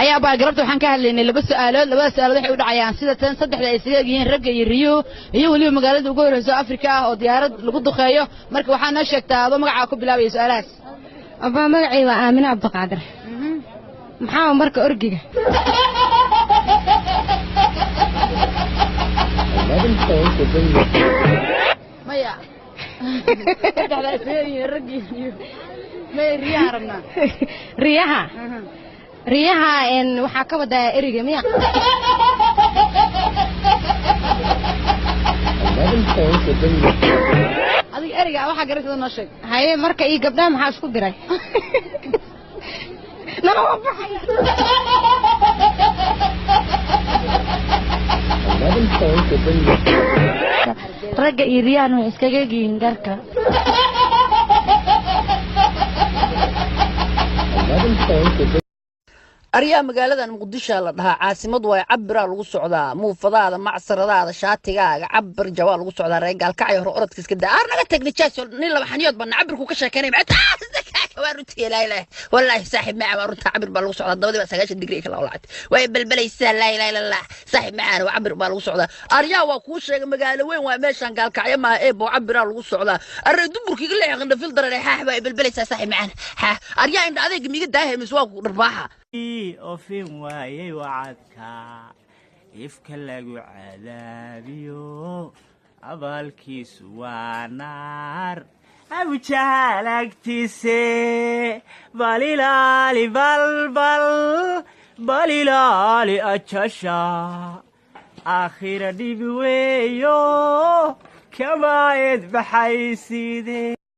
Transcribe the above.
ayaa baa garabta waxaan ka hadlaynay laba su'aalood waxay u dhacayaan sida tan saddexda ay isaga yihiin ragga iyo riyo iyo waliba magaalada ugu horeysa Afrika oo diyaarad lagu duqeeyo marka waxaan noo sheegtaa adoo magaca ku bilaabay su'aalahaas abaa magacay waa Aamina Cabdiqaadir maxaa marka orgiga maya saddexda ay isaga yihiin ragga iyo riyaha rabnaa riyaha waxaa ka wadaa eriga miya adiga eriga waxa garasada noo sheeg haye marka ii gabdhaha maxaa isku diray nala wabaxay ragga iyo riyahan way iskaga giin garka aryaa magaaladan muqdisho la dhahaa caasimad way cabira lagu socdaa muufadaada macsaradaada shaatigaaga cabir jawaa lagu socdaa reegal kacay hor orodka iska daa naga tagni jaaso nin laba xaniyood bana cabirku ka sheekanay waa runtii ilaahay wallahi saaxib macaan waa runta cabir baa lagu socdaa dabadii baa 9 digrii kala walaacad way balbalaysaa la ilaaha illa allah saaxib macaan waa cabir baa lagu socdaa aryaa waa ku sheegay magaalo weyn waa meeshan gaalkacyo ma ee boo cabira lagu socdaa array duburkiga leexan dhafil daray waa balbalaysaa saaxib macaan aryaa inda adeeg miga daahay mis waa ku dharbaaxa ofin waayay wacadka ifka lagu cadaadiyo abaalkiisu waa naar abujaalagtiise balilaali ajasha aakhira dhibi weeyo kamaayed baxayside